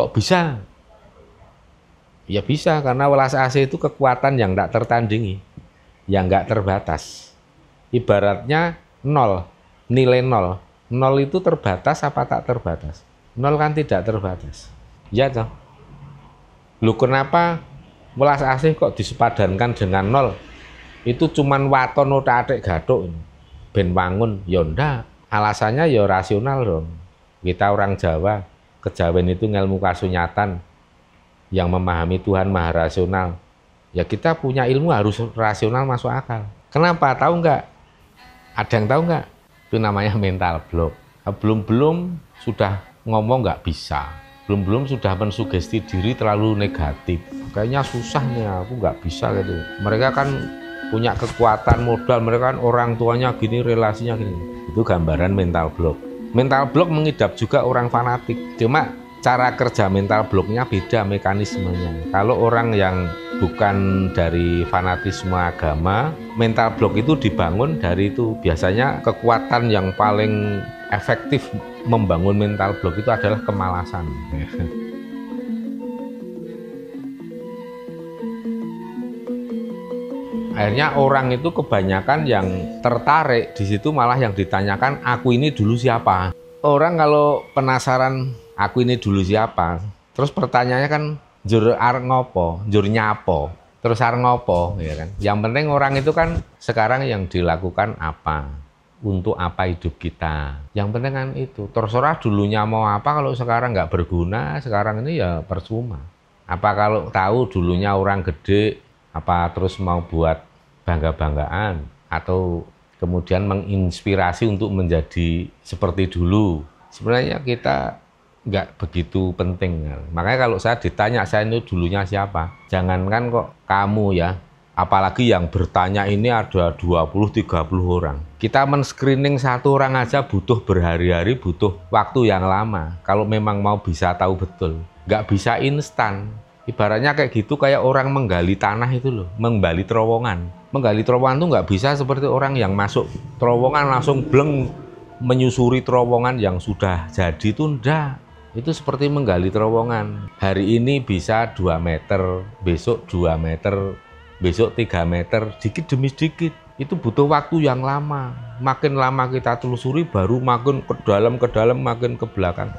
Kok bisa? Ya bisa, karena welas asih itu kekuatan yang tak tertandingi, yang nggak terbatas. Ibaratnya nol, nilai nol. Nol itu terbatas apa tak terbatas? Nol kan tidak terbatas. Ya toh. Lu kenapa welas asih kok disepadankan dengan nol? Itu cuman waton otak-atik gathuk ben wangun. Ya ndak. Alasannya ya rasional dong. Kita orang Jawa, kejawen itu ilmu kasunyatan, yang memahami Tuhan maha rasional. Ya kita punya ilmu harus rasional masuk akal. Kenapa? Tahu nggak? Ada yang tahu nggak? Itu namanya mental block. Belum-belum sudah ngomong nggak bisa. Belum-belum sudah mensugesti diri terlalu negatif. Kayaknya susah nih, aku nggak bisa gitu. Mereka kan punya kekuatan modal, mereka kan orang tuanya gini, relasinya gini. Itu gambaran mental block. Mental block mengidap juga orang fanatik. Cuma cara kerja mental blocknya beda mekanismenya. Kalau orang yang bukan dari fanatisme agama, mental block itu dibangun dari itu. Biasanya kekuatan yang paling efektif membangun mental block itu adalah kemalasan. Akhirnya orang itu kebanyakan yang tertarik di situ, malah yang ditanyakan aku ini dulu siapa. Orang kalau penasaran aku ini dulu siapa, terus pertanyaannya kan jur arep ngopo, jur nyapo, terus arep ngopo, ya kan. Yang penting orang itu kan sekarang yang dilakukan apa, untuk apa hidup kita. Yang penting kan itu. Terserah dulunya mau apa, kalau sekarang nggak berguna, sekarang ini ya percuma. Apa kalau tahu dulunya orang gede, apa terus mau buat bangga-banggaan atau kemudian menginspirasi untuk menjadi seperti dulu. Sebenarnya kita nggak begitu penting. Makanya kalau saya ditanya saya ini dulunya siapa, jangankan kok kamu ya, apalagi yang bertanya ini ada 20-30 orang. Kita men-screening satu orang aja butuh berhari-hari, butuh waktu yang lama. Kalau memang mau bisa tahu betul, nggak bisa instan. Ibaratnya kayak gitu, kayak orang menggali tanah itu loh, menggali terowongan. Menggali terowongan itu nggak bisa seperti orang yang masuk terowongan langsung bleng menyusuri terowongan yang sudah jadi, itu enggak. Itu seperti menggali terowongan. Hari ini bisa 2 meter, besok 2 meter, besok 3 meter, dikit demi sedikit. Itu butuh waktu yang lama. Makin lama kita telusuri, baru makin ke dalam, makin ke belakang.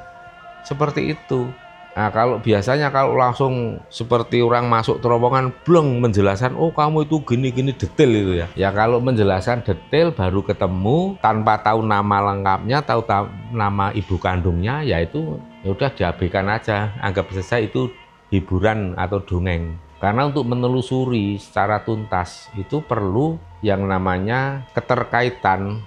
Seperti itu. Nah, kalau biasanya kalau langsung seperti orang masuk terowongan bleng menjelaskan, oh kamu itu gini-gini detail itu ya. Ya kalau menjelaskan detail baru ketemu tanpa tahu nama lengkapnya, tahu nama ibu kandungnya, ya itu ya udah diabaikan aja, anggap selesai, itu hiburan atau dongeng. Karena untuk menelusuri secara tuntas itu perlu yang namanya keterkaitan,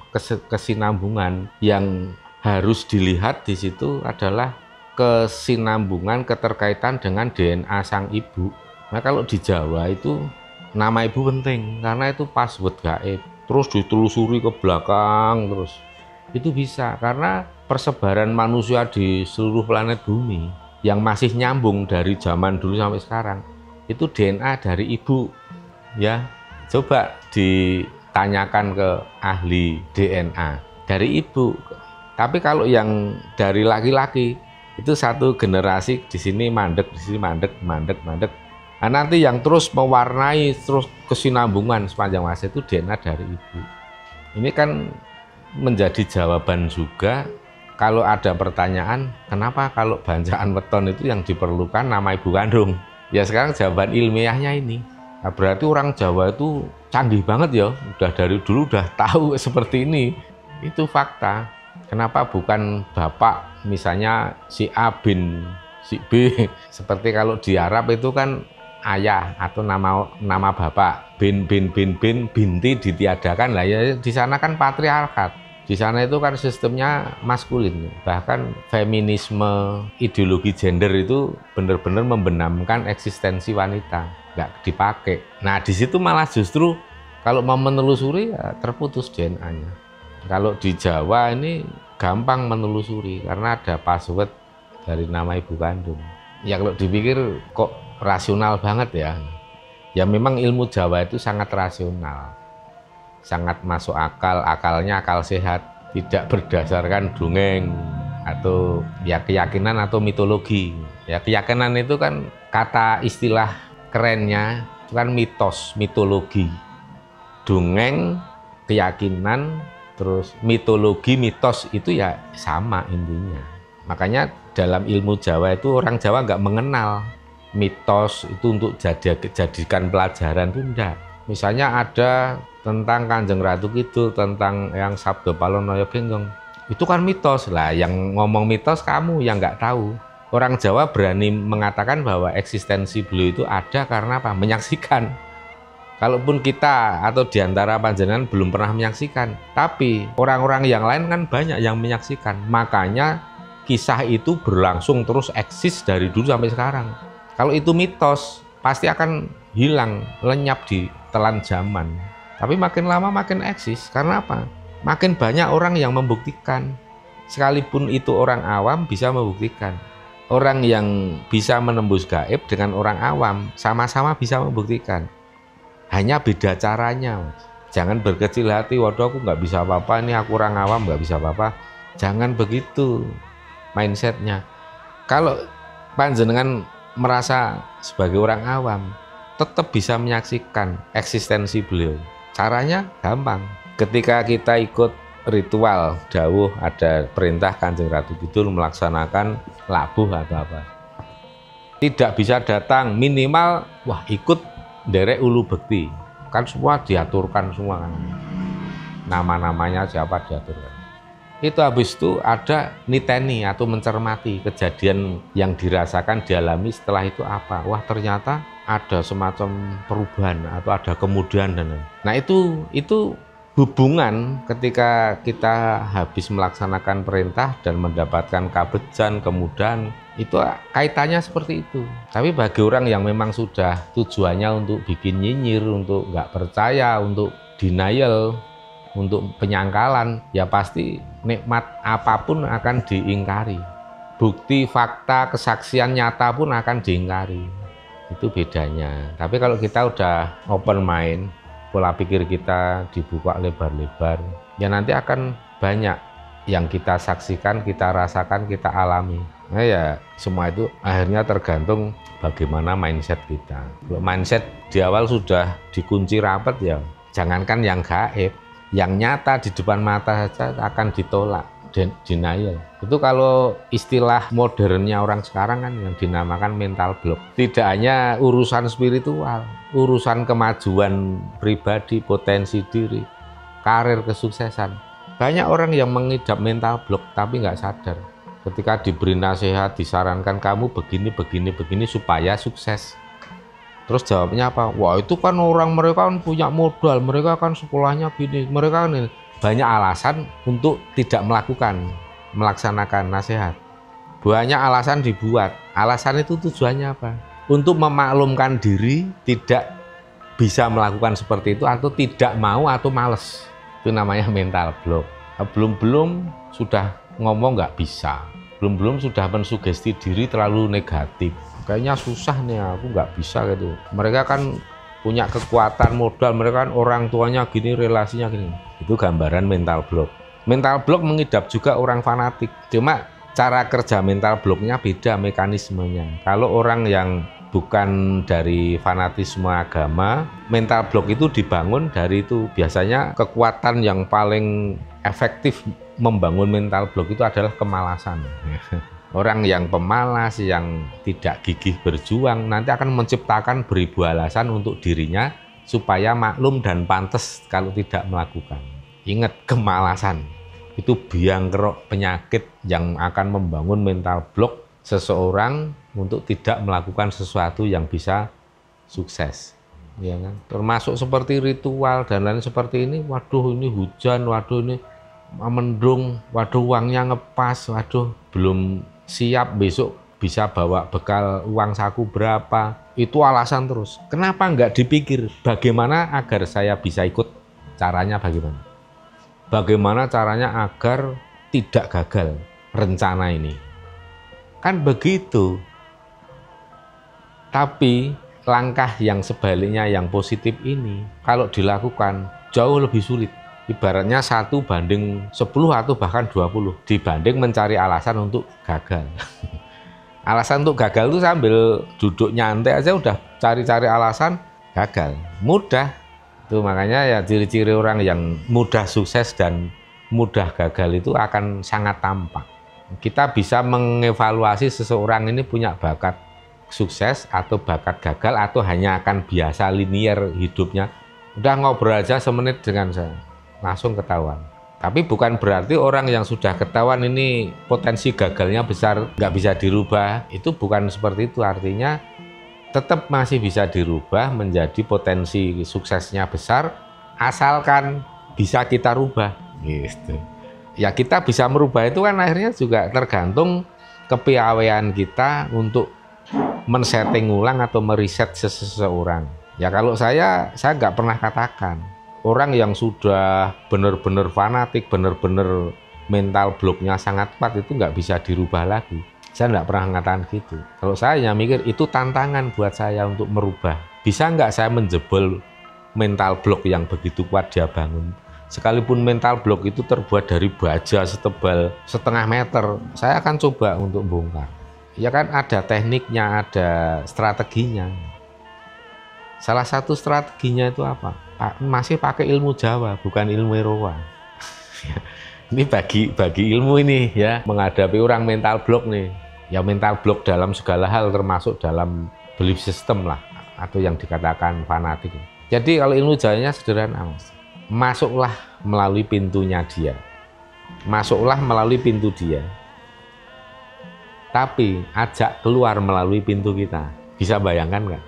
kesinambungan. Yang harus dilihat di situ adalah kesinambungan, keterkaitan dengan DNA sang ibu. Nah kalau di Jawa itu nama ibu penting karena itu password gaib. Terus ditelusuri ke belakang terus. Itu bisa karena persebaran manusia di seluruh planet bumi yang masih nyambung dari zaman dulu sampai sekarang itu DNA dari ibu. Ya, coba ditanyakan ke ahli DNA dari ibu. Tapi kalau yang dari laki-laki itu satu generasi di sini mandek, di sini mandek. Nah, nanti yang terus mewarnai terus kesinambungan sepanjang masa itu DNA dari ibu. Ini kan menjadi jawaban juga kalau ada pertanyaan, kenapa kalau bancaan weton itu yang diperlukan nama ibu kandung? Ya sekarang jawaban ilmiahnya ini. Nah, berarti orang Jawa itu canggih banget ya, udah dari dulu udah tahu seperti ini. Itu fakta. Kenapa bukan bapak misalnya si A bin si B, seperti kalau di Arab itu kan ayah atau nama bapak bin binti ditiadakan lah ya. Di sana kan patriarkat, di sana itu kan sistemnya maskulin, bahkan feminisme, ideologi gender itu benar-benar membenamkan eksistensi wanita, nggak dipakai. Nah di situ malah justru kalau mau menelusuri ya terputus DNA-nya. Kalau di Jawa ini gampang menelusuri karena ada password dari nama ibu kandung. Ya kalau dipikir kok rasional banget ya. Ya memang ilmu Jawa itu sangat rasional. Sangat masuk akal, akalnya akal sehat, tidak berdasarkan dongeng. atau ya keyakinan atau mitologi. Ya keyakinan itu kan kata istilah kerennya itu kan mitos, mitologi. Dongeng, keyakinan, terus mitologi, mitos itu ya sama intinya. Makanya dalam ilmu Jawa itu orang Jawa nggak mengenal mitos itu untuk jadikan pelajaran itu enggak. Misalnya ada tentang Kanjeng Ratu Kidul, tentang yang Sabdo Palonoyo Genggong. Itu kan mitos lah, yang ngomong mitos kamu yang nggak tahu. Orang Jawa berani mengatakan bahwa eksistensi beliau itu ada karena apa? Menyaksikan. Kalaupun kita atau diantara panjenengan belum pernah menyaksikan, tapi orang-orang yang lain kan banyak yang menyaksikan. Makanya kisah itu berlangsung terus eksis dari dulu sampai sekarang. Kalau itu mitos, pasti akan hilang, lenyap di telan zaman. Tapi makin lama makin eksis. Karena apa? Makin banyak orang yang membuktikan. Sekalipun itu orang awam bisa membuktikan. Orang yang bisa menembus gaib dengan orang awam sama-sama bisa membuktikan. Hanya beda caranya. Jangan berkecil hati, waduh aku nggak bisa apa-apa, ini aku orang awam nggak bisa apa-apa. Jangan begitu mindsetnya. Kalau panjenengan merasa sebagai orang awam, tetap bisa menyaksikan eksistensi beliau. Caranya gampang. Ketika kita ikut ritual dawuh, ada perintah Kanjeng Ratu Kidul melaksanakan labuh atau apa, tidak bisa datang minimal wah ikut derek ulu bekti, kan semua diaturkan semua kan, nama-namanya siapa diaturkan. Itu habis itu ada niteni atau mencermati kejadian yang dirasakan dialami setelah itu apa. Wah ternyata ada semacam perubahan atau ada kemudahan dan lain. Nah itu hubungan ketika kita habis melaksanakan perintah dan mendapatkan kabejan, kemudahan, itu kaitannya seperti itu. Tapi bagi orang yang memang sudah tujuannya untuk bikin nyinyir, untuk nggak percaya, untuk denial, untuk penyangkalan, ya pasti nikmat apapun akan diingkari. Bukti, fakta, kesaksian nyata pun akan diingkari. Itu bedanya. Tapi kalau kita udah open mind, pola pikir kita dibuka lebar-lebar, ya nanti akan banyak yang kita saksikan, kita rasakan, kita alami. Nah ya semua itu akhirnya tergantung bagaimana mindset kita. Kalau mindset di awal sudah dikunci rapat, ya jangankan yang gaib, yang nyata di depan mata saja akan ditolak, denial. Itu kalau istilah modernnya orang sekarang kan yang dinamakan mental block. Tidak hanya urusan spiritual, urusan kemajuan pribadi, potensi diri, karir, kesuksesan. Banyak orang yang mengidap mental block tapi nggak sadar. Ketika diberi nasihat, disarankan kamu begini supaya sukses. Terus jawabnya apa? Wah itu kan orang mereka kan punya modal, mereka kan sekolahnya gini, mereka kan ini. Banyak alasan untuk tidak melaksanakan nasihat. Banyak alasan dibuat. Alasan itu tujuannya apa? Untuk memaklumkan diri tidak bisa melakukan seperti itu, atau tidak mau atau males. Itu namanya mental block. Belum sudah ngomong nggak bisa. Belum sudah mensugesti diri terlalu negatif. Kayaknya susah nih, aku nggak bisa gitu. Mereka kan punya kekuatan modal, mereka kan orang tuanya gini, relasinya gini. Itu gambaran mental block. Mental block mengidap juga orang fanatik. Cuma cara kerja mental blocknya beda mekanismenya. Kalau orang yang bukan dari fanatisme agama, mental block itu dibangun dari itu. Biasanya kekuatan yang paling efektif membangun mental block itu adalah kemalasan. Orang yang pemalas, yang tidak gigih berjuang, nanti akan menciptakan beribu alasan untuk dirinya supaya maklum dan pantas kalau tidak melakukan. Ingat, kemalasan itu biang kerok penyakit yang akan membangun mental block seseorang untuk tidak melakukan sesuatu yang bisa sukses. Ya kan? Termasuk seperti ritual dan lain seperti ini. Waduh ini hujan, waduh ini mendung, waduh uangnya ngepas, waduh belum siap besok bisa bawa bekal uang saku berapa. Itu alasan terus. Kenapa nggak dipikir bagaimana agar saya bisa ikut, caranya bagaimana? Bagaimana caranya agar tidak gagal rencana ini? Kan begitu. Tapi langkah yang sebaliknya, yang positif ini, kalau dilakukan jauh lebih sulit. Ibaratnya 1:10 atau bahkan 20 dibanding mencari alasan untuk gagal. Alasan untuk gagal itu sambil duduk nyantai aja udah cari-cari alasan gagal. Mudah. Itu makanya ya ciri-ciri orang yang mudah sukses dan mudah gagal itu akan sangat tampak. Kita bisa mengevaluasi seseorang ini punya bakat sukses atau bakat gagal atau hanya akan biasa linear hidupnya. Udah ngobrol aja semenit dengan saya, langsung ketahuan. Tapi bukan berarti orang yang sudah ketahuan ini potensi gagalnya besar, nggak bisa dirubah. Itu bukan seperti itu, artinya tetap masih bisa dirubah menjadi potensi suksesnya besar, asalkan bisa kita rubah. Gitu. Ya kita bisa merubah itu kan akhirnya juga tergantung kepiawaian kita untuk men-setting ulang atau meriset seseorang. Ya kalau saya nggak pernah katakan orang yang sudah benar-benar fanatik, benar-benar mental blocknya sangat kuat itu nggak bisa dirubah lagi. Saya nggak pernah mengatakan gitu. Kalau saya mikir itu tantangan buat saya untuk merubah. Bisa nggak saya menjebol mental block yang begitu kuat dia bangun? Sekalipun mental block itu terbuat dari baja setebal 1,5 meter, saya akan coba untuk bongkar. Ya kan ada tekniknya, ada strateginya. Salah satu strateginya itu apa? Masih pakai ilmu Jawa, bukan ilmu Eropa. Ini bagi ilmu ini ya, menghadapi orang mental block nih. Ya mental block dalam segala hal termasuk dalam belief system lah, atau yang dikatakan fanatik. Jadi kalau ilmu Jawanya sederhana, Mas. Masuklah melalui pintunya dia. Masuklah melalui pintu dia. Tapi ajak keluar melalui pintu kita. Bisa bayangkan nggak?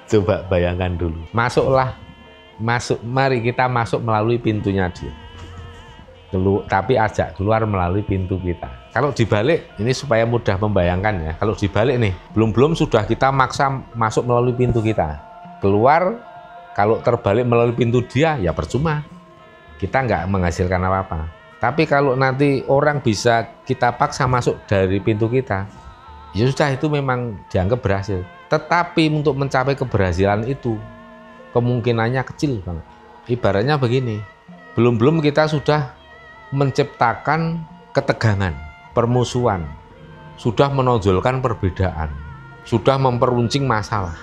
Coba bayangkan dulu. Mari kita masuk melalui pintunya dia. Tapi ajak keluar melalui pintu kita. Kalau dibalik, ini supaya mudah membayangkan ya. Kalau dibalik nih, belum sudah kita maksa masuk melalui pintu kita. Keluar, kalau terbalik melalui pintu dia, ya percuma. Kita nggak menghasilkan apa-apa. Tapi kalau nanti orang bisa kita paksa masuk dari pintu kita, ya sudah itu memang dianggap berhasil. Tetapi untuk mencapai keberhasilan itu, kemungkinannya kecil banget. Ibaratnya begini, belum kita sudah menciptakan ketegangan, permusuhan, sudah menonjolkan perbedaan, sudah memperuncing masalah.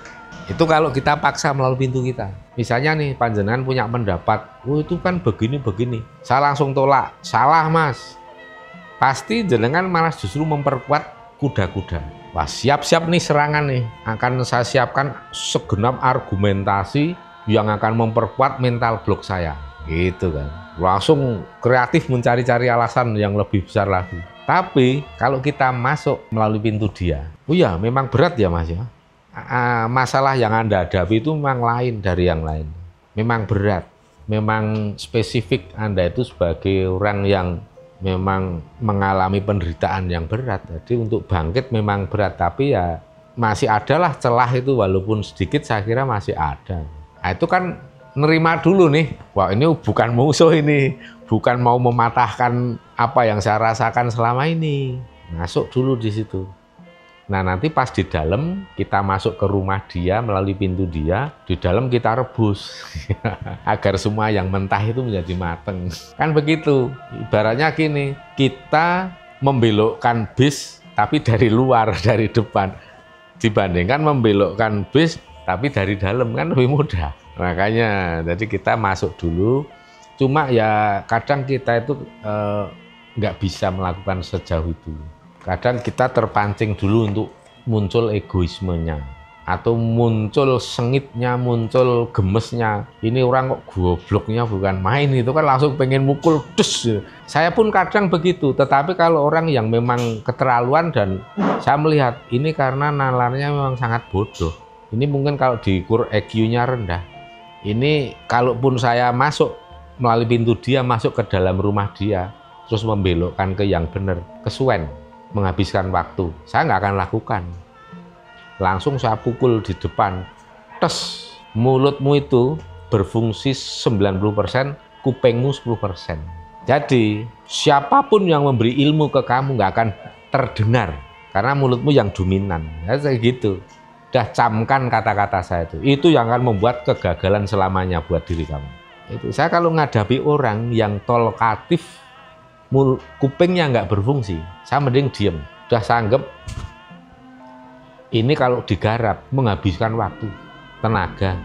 Itu kalau kita paksa melalui pintu kita. Misalnya nih, panjenengan punya pendapat, oh itu kan begini. Saya langsung tolak, salah mas. Pasti jenengan malah justru memperkuat kuda-kuda. Wah siap-siap nih serangan nih. Akan saya siapkan segenap argumentasi yang akan memperkuat mental block saya. Gitu kan. Langsung kreatif mencari-cari alasan yang lebih besar lagi. Tapi kalau kita masuk melalui pintu dia, oh ya memang berat ya mas ya. Masalah yang Anda hadapi itu memang lain dari yang lain. Memang berat, memang spesifik Anda itu sebagai orang yang memang mengalami penderitaan yang berat. Jadi untuk bangkit memang berat, tapi ya masih adalah celah itu walaupun sedikit saya kira masih ada. Nah, itu kan nerima dulu nih, wah ini bukan musuh ini, bukan mau mematahkan apa yang saya rasakan selama ini. Masuk dulu di situ. Nah nanti pas di dalam kita masuk ke rumah dia melalui pintu dia, di dalam kita rebus agar semua yang mentah itu menjadi mateng. Kan begitu, ibaratnya gini, kita membelokkan bis tapi dari luar, dari depan, dibandingkan membelokkan bis tapi dari dalam kan lebih mudah. Makanya jadi kita masuk dulu, cuma ya kadang kita itu nggak bisa melakukan sejauh itu. Kadang kita terpancing dulu untuk muncul egoismenya atau muncul sengitnya, muncul gemesnya. Ini orang kok gobloknya bukan main, itu kan langsung pengen mukul dus. Saya pun kadang begitu, tetapi kalau orang yang memang keterlaluan dan saya melihat ini karena nalarnya memang sangat bodoh. Ini mungkin kalau diukur EQ-nya rendah. Ini kalaupun saya masuk melalui pintu dia, masuk ke dalam rumah dia, terus membelokkan ke yang benar, kesuwen. Menghabiskan waktu, saya nggak akan lakukan. Langsung saya pukul di depan, tes, mulutmu itu berfungsi 90%, kupingmu 10%. Jadi siapapun yang memberi ilmu ke kamu nggak akan terdengar karena mulutmu yang dominan. Ya kayak gitu. Dah camkan kata-kata saya itu yang akan membuat kegagalan selamanya buat diri kamu. Itu saya kalau menghadapi orang yang tolokatif, kupingnya nggak berfungsi, saya mending diem. Udah sanggep, ini kalau digarap menghabiskan waktu, tenaga.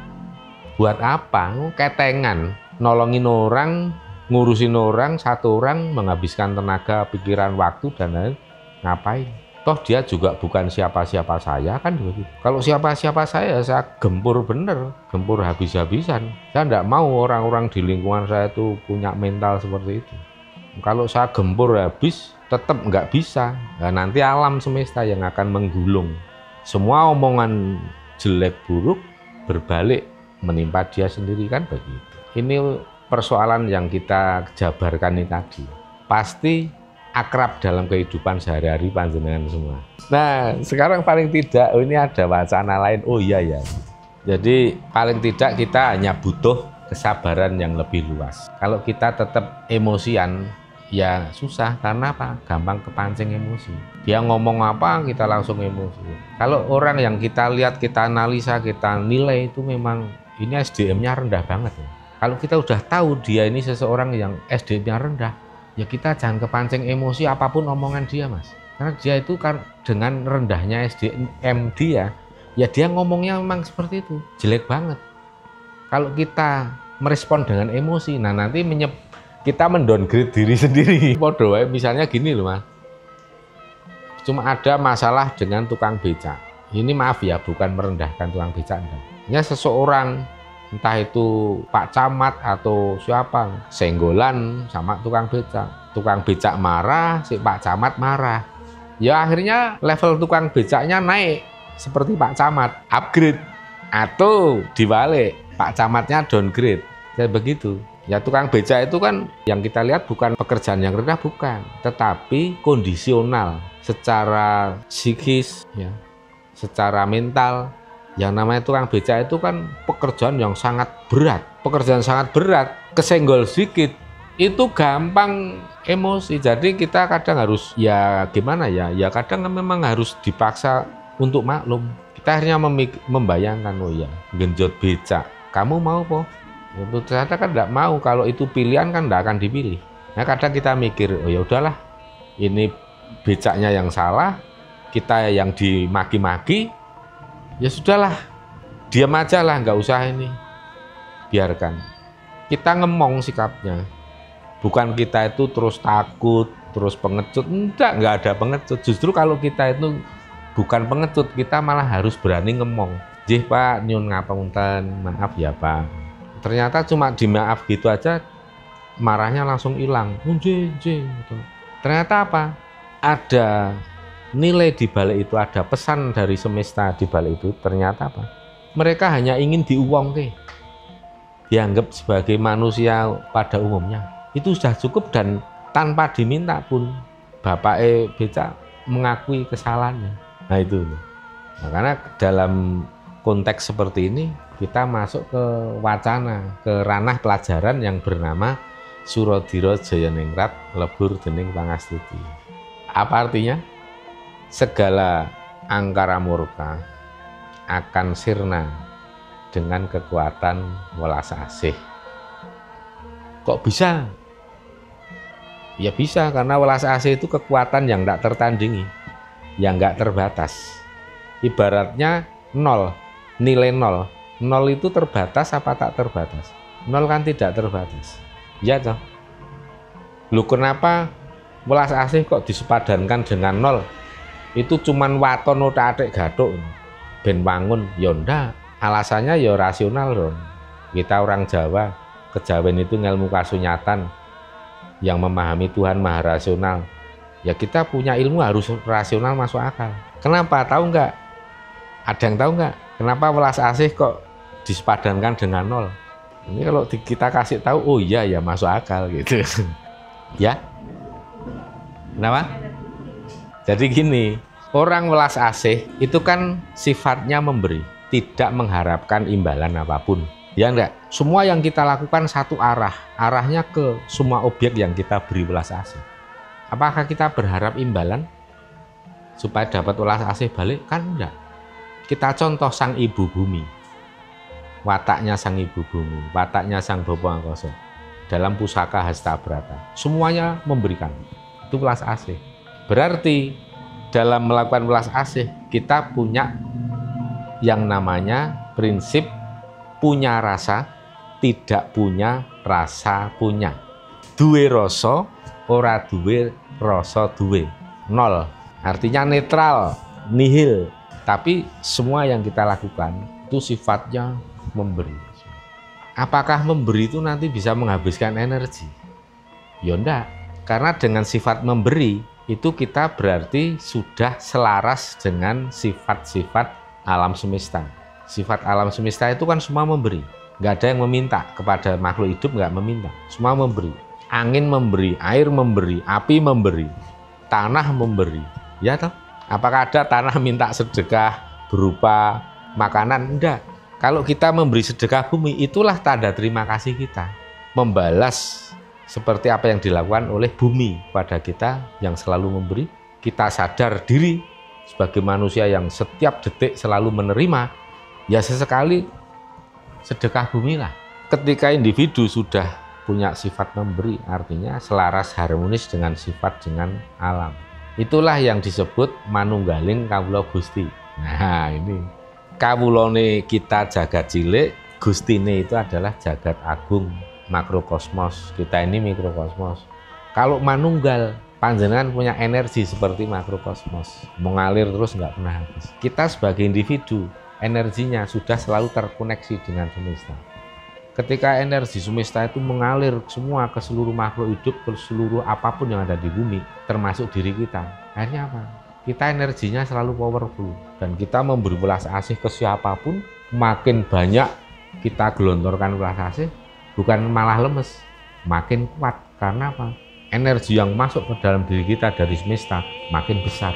Buat apa? Ketengan, nolongin orang, ngurusin orang, satu orang menghabiskan tenaga, pikiran, waktu, dan lain. Ngapain? Toh dia juga bukan siapa-siapa saya kan begitu. Kalau siapa-siapa saya gempur bener, gempur habis-habisan. Saya tidak mau orang-orang di lingkungan saya itu punya mental seperti itu. Kalau saya gempur habis, tetap nggak bisa. Nah, nanti alam semesta yang akan menggulung. Semua omongan jelek buruk berbalik menimpa dia sendiri kan begitu. Ini persoalan yang kita jabarkan ini tadi. Pasti akrab dalam kehidupan sehari-hari panjenengan semua. Nah, sekarang paling tidak ini ada wacana lain. Oh iya ya. Jadi paling tidak kita hanya butuh kesabaran yang lebih luas. Kalau kita tetap emosian, ya susah. Karena apa? Gampang kepancing emosi. Dia ngomong apa, kita langsung emosi. Kalau orang yang kita lihat, kita analisa, kita nilai itu memang ini SDM-nya rendah banget. Kalau kita udah tahu dia ini seseorang yang SDM-nya rendah, ya kita jangan kepancing emosi apapun omongan dia, Mas. Karena dia itu kan dengan rendahnya SDM dia, ya dia ngomongnya memang seperti itu, jelek banget. Kalau kita merespon dengan emosi, nah nanti kita mendowngrade diri sendiri. Podo, misalnya gini loh, Mas. Cuma ada masalah dengan tukang becak. Ini maaf ya, bukan merendahkan tukang becak. Ya seseorang, entah itu Pak Camat atau siapa, senggolan sama tukang becak. Tukang becak marah, si Pak Camat marah. Ya akhirnya level tukang becaknya naik seperti Pak Camat, upgrade. Atau dibalik, Pak Camatnya downgrade. Kayak begitu. Ya tukang becak itu kan yang kita lihat bukan pekerjaan yang rendah, bukan. Tetapi kondisional, secara psikis, ya, secara mental. Yang namanya tukang becak itu kan pekerjaan yang sangat berat. Pekerjaan sangat berat, kesenggol sedikit, itu gampang emosi. Jadi kita kadang harus, ya gimana ya, ya kadang memang harus dipaksa untuk maklum. Kita akhirnya membayangkan, oh ya, genjot becak, kamu mau po? Itu ternyata kan tidak mau. Kalau itu pilihan kan tidak akan dipilih. Nah kadang kita mikir, oh ya udahlah, ini becaknya yang salah, kita yang dimaki-maki, ya sudahlah, diam aja lah, nggak usah ini, biarkan. Kita ngemong sikapnya, bukan kita itu terus takut, terus pengecut. Nggak ada pengecut. Justru kalau kita itu bukan pengecut, kita malah harus berani ngomong. Jih Pak, nyun ngapunten, maaf ya Pak. Ternyata cuma di maaf gitu aja, marahnya langsung hilang. Gitu. Ternyata apa? Ada nilai di balik itu, ada pesan dari semesta di balik itu. Ternyata apa? Mereka hanya ingin diuwongke, dianggap sebagai manusia pada umumnya. Itu sudah cukup, dan tanpa diminta pun Bapak becak mengakui kesalahannya. Nah itu. Nah, karena dalam konteks seperti ini kita masuk ke wacana, ke ranah pelajaran yang bernama Suradira Jayaningrat lebur dening pangastuti. Apa artinya? Segala angkara murka akan sirna dengan kekuatan welas asih. Kok bisa? Ya bisa, karena welas asih itu kekuatan yang tidak tertandingi, yang nggak terbatas. Ibaratnya nol, nilai nol. Nol itu terbatas apa tak terbatas? Nol kan tidak terbatas. Ya toh. Lu kenapa welas asih kok disepadankan dengan nol? Itu cuman waton otak-atik gathuk ben wangun. Ya ndak. Alasannya ya rasional dong. Kita orang Jawa, kejawen itu ilmu kasunyatan, yang memahami Tuhan maha rasional. Ya kita punya ilmu harus rasional, masuk akal. Kenapa? Tahu nggak? Ada yang tahu nggak? Kenapa welas asih kok disepadankan dengan nol? Ini kalau kita kasih tahu, oh iya ya masuk akal gitu. Ya. Kenapa? Jadi gini, orang welas asih itu kan sifatnya memberi, tidak mengharapkan imbalan apapun. Ya enggak? Semua yang kita lakukan satu arah, arahnya ke semua objek yang kita beri welas asih. Apakah kita berharap imbalan supaya dapat welas asih balik? Kan enggak. Kita contoh sang ibu bumi. wataknya sang ibu bumi, wataknya sang Bapa Angkasa. Dalam pusaka Hasta Brata, semuanya memberikan. Itu welas asih. Berarti dalam melakukan welas asih kita punya yang namanya prinsip punya rasa, tidak punya rasa punya. Duwe rasa, ora duwe rasa duwe. Nol, artinya netral, nihil. Tapi semua yang kita lakukan itu sifatnya memberi. Apakah memberi itu nanti bisa menghabiskan energi? Ya enggak, karena dengan sifat memberi itu kita berarti sudah selaras dengan sifat-sifat alam semesta. Sifat alam semesta itu kan semua memberi. Nggak ada yang meminta kepada makhluk hidup, nggak meminta. Semua memberi. Angin memberi, air memberi, api memberi, tanah memberi. Ya toh? Apakah ada tanah minta sedekah berupa makanan? Enggak. Kalau kita memberi sedekah bumi, itulah tanda terima kasih kita. Membalas seperti apa yang dilakukan oleh bumi pada kita yang selalu memberi. Kita sadar diri sebagai manusia yang setiap detik selalu menerima, ya sesekali sedekah bumi lah. Ketika individu sudah punya sifat memberi, artinya selaras harmonis dengan sifat dengan alam. Itulah yang disebut manunggaling kawula Gusti. Nah ini kawulane kita jagat cilik, Gustine itu adalah jagat agung makrokosmos. Kita ini mikrokosmos. Kalau manunggal, panjenengan punya energi seperti makrokosmos, mengalir terus nggak pernah habis. Kita sebagai individu, energinya sudah selalu terkoneksi dengan semesta. Ketika energi semesta itu mengalir semua ke seluruh makhluk hidup, ke seluruh apapun yang ada di bumi, termasuk diri kita, akhirnya apa? Kita energinya selalu powerful, dan kita memberi welas asih ke siapapun. Makin banyak kita gelontorkan welas asih, bukan malah lemes, makin kuat. Karena apa? Energi yang masuk ke dalam diri kita dari semesta makin besar.